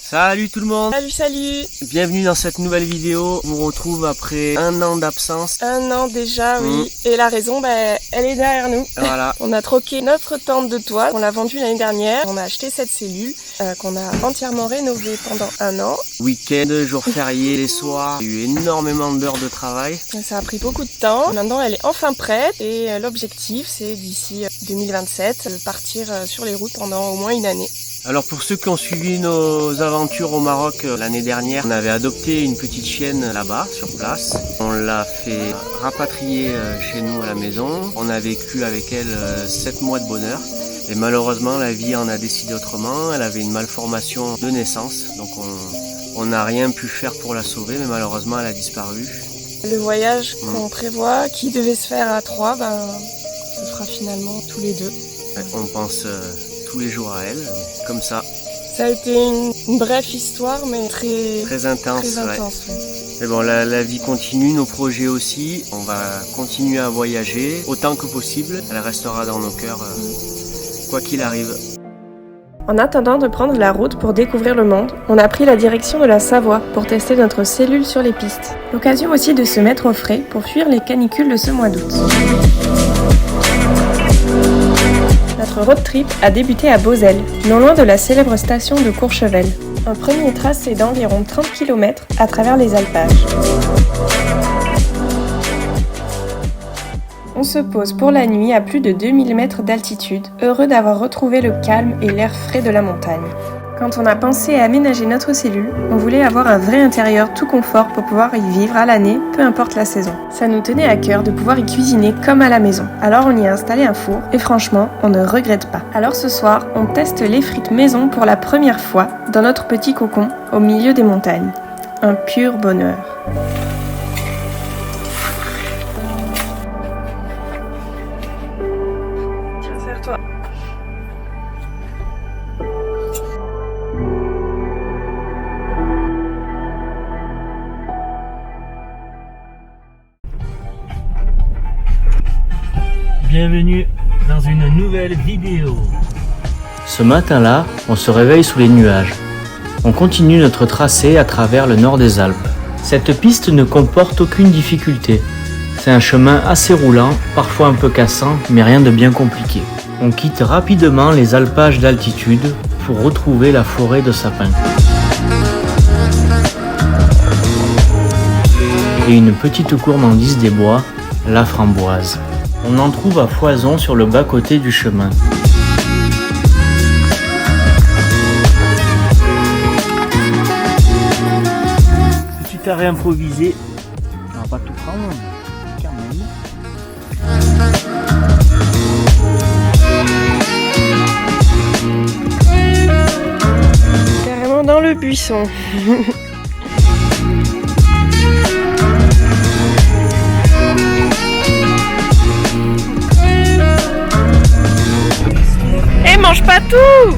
Salut tout le monde. Salut. Bienvenue dans cette nouvelle vidéo. On vous retrouve après un an d'absence. Un an déjà, oui. Et la raison, elle est derrière nous. Voilà. On a troqué notre tente de toit. On l'a vendue l'année dernière. On a acheté cette cellule qu'on a entièrement rénovée pendant un an. Week-end, jours fériés, les soirs. Il y a eu énormément d'heures de travail. Ça a pris beaucoup de temps. Maintenant, elle est enfin prête. Et l'objectif, c'est d'ici 2027, de partir sur les routes pendant au moins une année. Alors pour ceux qui ont suivi nos aventures au Maroc l'année dernière, on avait adopté une petite chienne là-bas, sur place. On l'a fait rapatrier chez nous à la maison. On a vécu avec elle 7 mois de bonheur. Et malheureusement, la vie en a décidé autrement. Elle avait une malformation de naissance. Donc on n'a rien pu faire pour la sauver, mais malheureusement, elle a disparu. Le voyage qu'on prévoit, qui devait se faire à 3, se fera finalement tous les 2. On pense tous les jours à elle, comme ça. Ça a été une brève histoire, mais très intense. Ouais. Mais bon, la vie continue, nos projets aussi. On va continuer à voyager autant que possible. Elle restera dans nos cœurs, quoi qu'il arrive. En attendant de prendre la route pour découvrir le monde, on a pris la direction de la Savoie pour tester notre cellule sur les pistes. L'occasion aussi de se mettre au frais pour fuir les canicules de ce mois d'août. Notre road trip a débuté à Beauzelle, non loin de la célèbre station de Courchevel. Un premier tracé d'environ 30 km à travers les alpages. On se pose pour la nuit à plus de 2000 mètres d'altitude, heureux d'avoir retrouvé le calme et l'air frais de la montagne. Quand on a pensé à aménager notre cellule, on voulait avoir un vrai intérieur tout confort pour pouvoir y vivre à l'année, peu importe la saison. Ça nous tenait à cœur de pouvoir y cuisiner comme à la maison. Alors on y a installé un four et franchement, on ne regrette pas. Alors ce soir, on teste les frites maison pour la première fois dans notre petit cocon au milieu des montagnes. Un pur bonheur. Tiens, serre-toi. Bienvenue dans une nouvelle vidéo. Ce matin-là, on se réveille sous les nuages. On continue notre tracé à travers le nord des Alpes. Cette piste ne comporte aucune difficulté. C'est un chemin assez roulant, parfois un peu cassant, mais rien de bien compliqué. On quitte rapidement les alpages d'altitude pour retrouver la forêt de sapins. Et une petite gourmandise des bois, la framboise. On en trouve à foison sur le bas-côté du chemin. Si tu t'as réimprovisé, on va pas tout prendre, quand même. Carrément dans le buisson. Mange pas tout!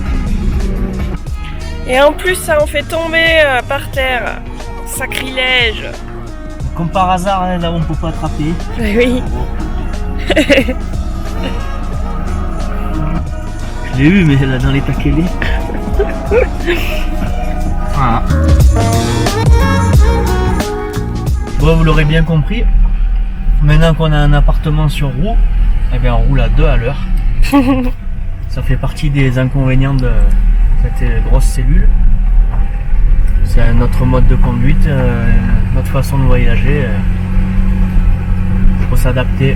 Et en plus ça en fait tomber par terre. Sacrilège! Comme par hasard, là on peut pas attraper. Oui. Je l'ai eu, mais là dans les taquelés. Voilà. Bon, vous l'aurez bien compris. Maintenant qu'on a un appartement sur roue, eh bien on roule à 2 à l'heure. Ça fait partie des inconvénients de cette grosse cellule. C'est notre mode de conduite, notre façon de voyager. Il faut s'adapter.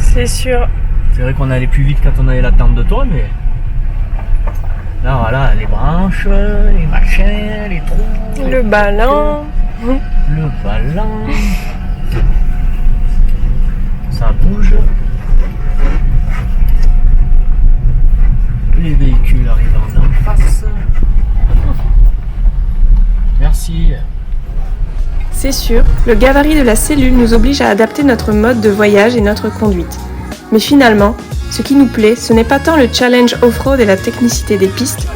C'est sûr. C'est vrai qu'on allait plus vite quand on avait la tente de toit, mais là voilà, les branches, les machins, les trous. Le ballon. Le ballon. Ça bouge. Les véhicules arrivant d'en face. Merci. C'est sûr, le gabarit de la cellule nous oblige à adapter notre mode de voyage et notre conduite. Mais finalement, ce qui nous plaît, ce n'est pas tant le challenge off-road et la technicité des pistes,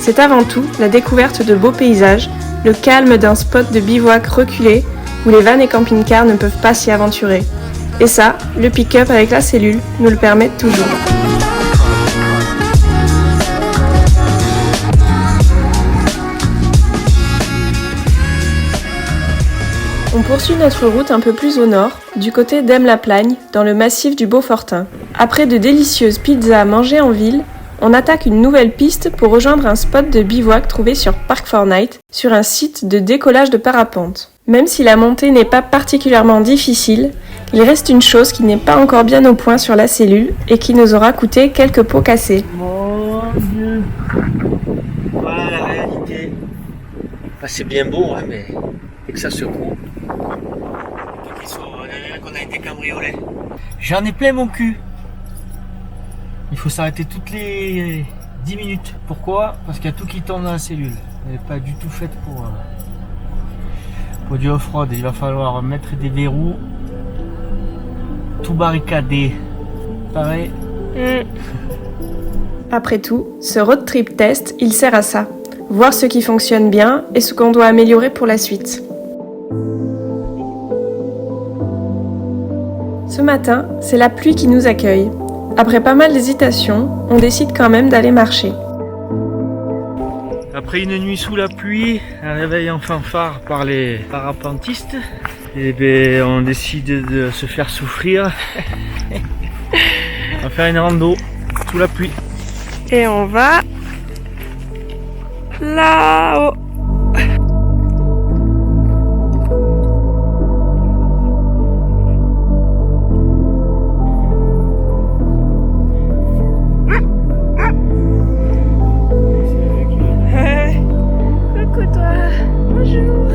c'est avant tout la découverte de beaux paysages, le calme d'un spot de bivouac reculé où les vannes et camping-cars ne peuvent pas s'y aventurer. Et ça, le pick-up avec la cellule nous le permet toujours. On poursuit notre route un peu plus au nord, du côté d'Aime-la-Plagne, dans le massif du Beaufortin. Après de délicieuses pizzas mangées en ville, on attaque une nouvelle piste pour rejoindre un spot de bivouac trouvé sur Park4Night, sur un site de décollage de parapente. Même si la montée n'est pas particulièrement difficile, il reste une chose qui n'est pas encore bien au point sur la cellule et qui nous aura coûté quelques pots cassés. Mon Dieu. Voilà la réalité. Enfin, c'est bien beau, hein, mais dès que ça secoue. On dirait qu'on a été cambriolé. J'en ai plein mon cul. Il faut s'arrêter toutes les 10 minutes. Pourquoi? Parce qu'il y a tout qui tombe dans la cellule. Elle n'est pas du tout faite pour du off-road. Il va falloir mettre des verrous, tout barricadé. Pareil. Après tout, ce road trip test, il sert à ça. Voir ce qui fonctionne bien et ce qu'on doit améliorer pour la suite. Ce matin, c'est la pluie qui nous accueille. Après pas mal d'hésitations, on décide quand même d'aller marcher. Après une nuit sous la pluie, un réveil en fanfare par les parapentistes, et ben on décide de se faire souffrir. On va faire une rando sous la pluie. Et on va là-haut. Coucou toi, bonjour.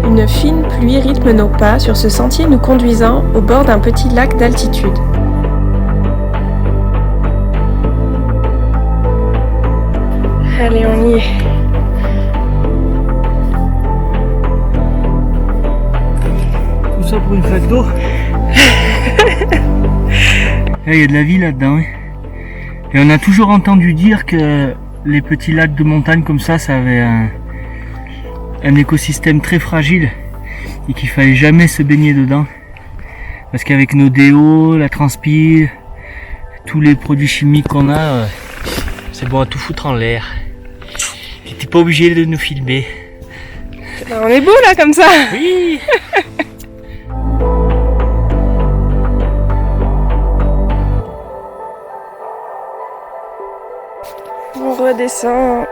Une fine pluie rythme nos pas sur ce sentier nous conduisant au bord d'un petit lac d'altitude. Allez, on y est. Tout ça pour une flaque d'eau. Il y a de la vie là-dedans. Hein. Et on a toujours entendu dire que les petits lacs de montagne comme ça avait un écosystème très fragile et qu'il fallait jamais se baigner dedans. Parce qu'avec nos déos, la transpi, tous les produits chimiques qu'on a, c'est bon à tout foutre en l'air. Et t'es pas obligé de nous filmer. On est beau là comme ça. Oui. On redescend.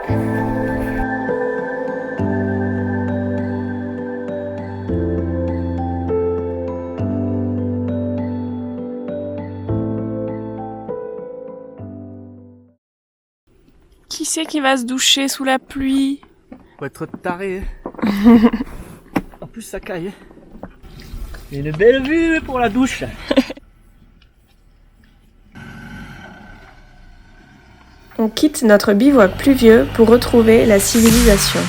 Qui c'est qui va se doucher sous la pluie? Faut être taré. En plus ça caille. Et une belle vue pour la douche. On quitte notre bivouac pluvieux pour retrouver la civilisation.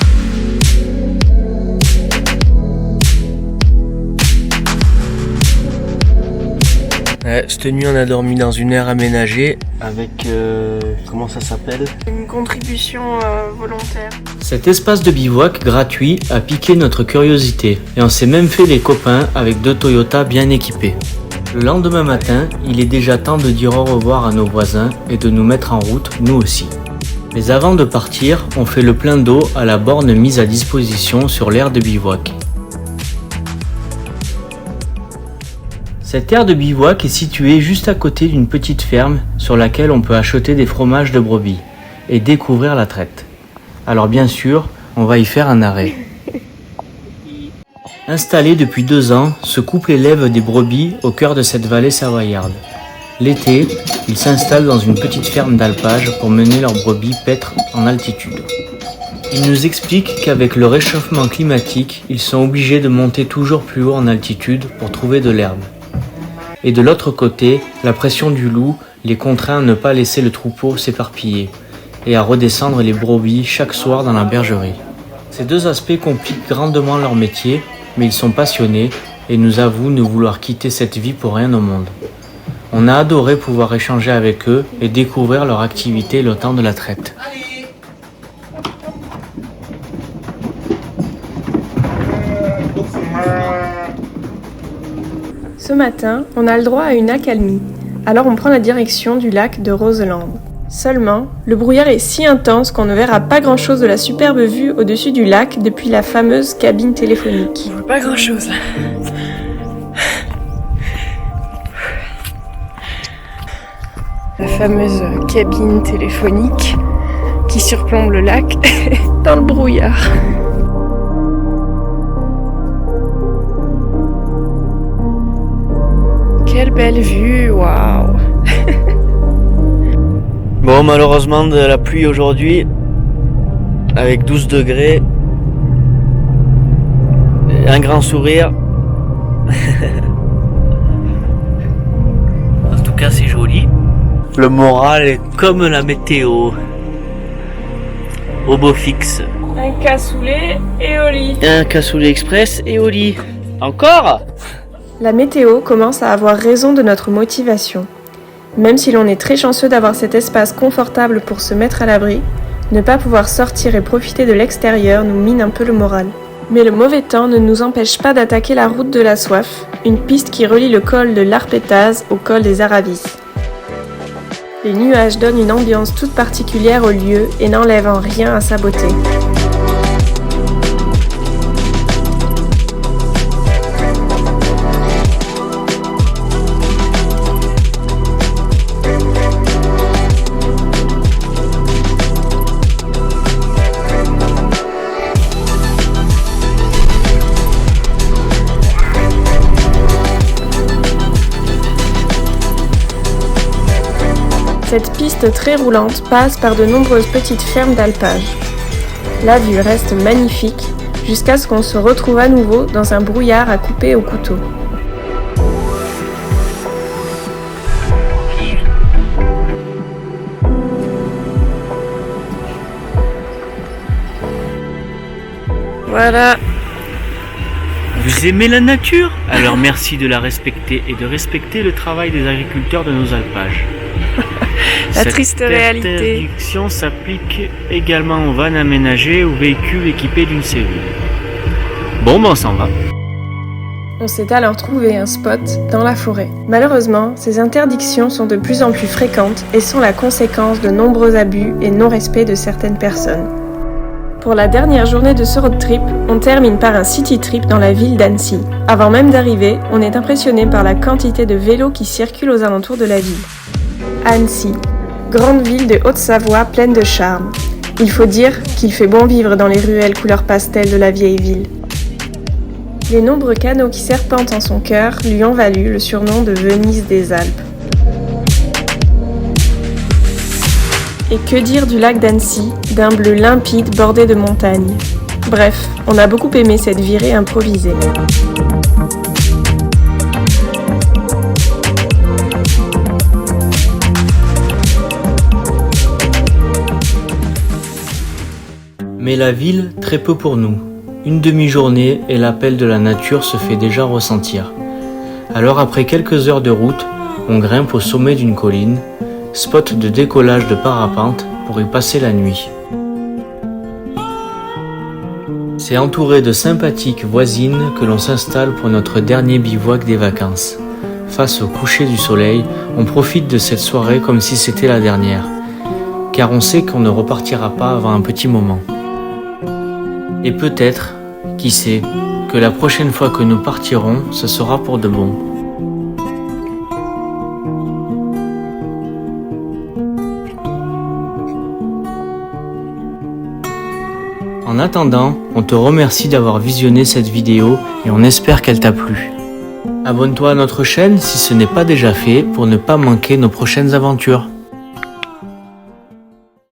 Cette nuit, on a dormi dans une aire aménagée avec, comment ça s'appelle? Une contribution volontaire. Cet espace de bivouac gratuit a piqué notre curiosité et on s'est même fait les copains avec 2 Toyota bien équipés. Le lendemain matin, il est déjà temps de dire au revoir à nos voisins et de nous mettre en route, nous aussi. Mais avant de partir, on fait le plein d'eau à la borne mise à disposition sur l'aire de bivouac. Cette aire de bivouac est située juste à côté d'une petite ferme sur laquelle on peut acheter des fromages de brebis et découvrir la traite. Alors bien sûr, on va y faire un arrêt. Installé depuis 2 ans, ce couple élève des brebis au cœur de cette vallée savoyarde. L'été, ils s'installent dans une petite ferme d'alpage pour mener leurs brebis paître en altitude. Ils nous expliquent qu'avec le réchauffement climatique, ils sont obligés de monter toujours plus haut en altitude pour trouver de l'herbe. Et de l'autre côté, la pression du loup les contraint à ne pas laisser le troupeau s'éparpiller et à redescendre les brebis chaque soir dans la bergerie. Ces 2 aspects compliquent grandement leur métier, mais ils sont passionnés et nous avouent ne vouloir quitter cette vie pour rien au monde. On a adoré pouvoir échanger avec eux et découvrir leur activité le temps de la traite. Ce matin, on a le droit à une accalmie, alors on prend la direction du lac de Roseland. Seulement, le brouillard est si intense qu'on ne verra pas grand-chose de la superbe vue au-dessus du lac depuis la fameuse cabine téléphonique. On voit pas grand-chose là. La fameuse cabine téléphonique qui surplombe le lac dans le brouillard. Quelle belle vue, waouh! Bon, malheureusement de la pluie aujourd'hui, avec 12 degrés, et un grand sourire. En tout cas, c'est joli. Le moral est comme la météo. Au beau fixe. Un cassoulet et au lit. Un cassoulet express et au lit. Encore? La météo commence à avoir raison de notre motivation. Même si l'on est très chanceux d'avoir cet espace confortable pour se mettre à l'abri, ne pas pouvoir sortir et profiter de l'extérieur nous mine un peu le moral. Mais le mauvais temps ne nous empêche pas d'attaquer la route de la Soif, une piste qui relie le col de l'Arpétaz au col des Aravis. Les nuages donnent une ambiance toute particulière au lieu et n'enlèvent en rien à sa beauté. Cette piste très roulante passe par de nombreuses petites fermes d'alpage. La vue reste magnifique jusqu'à ce qu'on se retrouve à nouveau dans un brouillard à couper au couteau. Voilà. Vous aimez la nature? Alors merci de la respecter et de respecter le travail des agriculteurs de nos alpages. La triste réalité. Cette interdiction s'applique également aux vannes aménagées ou véhicules équipés d'une cellule. Bon, ben on s'en va. On s'est alors trouvé un spot dans la forêt. Malheureusement, ces interdictions sont de plus en plus fréquentes et sont la conséquence de nombreux abus et non-respect de certaines personnes. Pour la dernière journée de ce road trip, on termine par un city trip dans la ville d'Annecy. Avant même d'arriver, on est impressionné par la quantité de vélos qui circulent aux alentours de la ville. Annecy, grande ville de Haute-Savoie pleine de charme. Il faut dire qu'il fait bon vivre dans les ruelles couleur pastel de la vieille ville. Les nombreux canaux qui serpentent en son cœur lui ont valu le surnom de Venise des Alpes. Et que dire du lac d'Annecy, d'un bleu limpide bordé de montagnes. Bref, on a beaucoup aimé cette virée improvisée. Mais la ville, très peu pour nous. Une demi-journée et l'appel de la nature se fait déjà ressentir. Alors après quelques heures de route, on grimpe au sommet d'une colline, spot de décollage de parapente pour y passer la nuit. C'est entouré de sympathiques voisines que l'on s'installe pour notre dernier bivouac des vacances. Face au coucher du soleil, on profite de cette soirée comme si c'était la dernière, car on sait qu'on ne repartira pas avant un petit moment. Et peut-être, qui sait, que la prochaine fois que nous partirons, ce sera pour de bon. En attendant, on te remercie d'avoir visionné cette vidéo et on espère qu'elle t'a plu. Abonne-toi à notre chaîne si ce n'est pas déjà fait pour ne pas manquer nos prochaines aventures.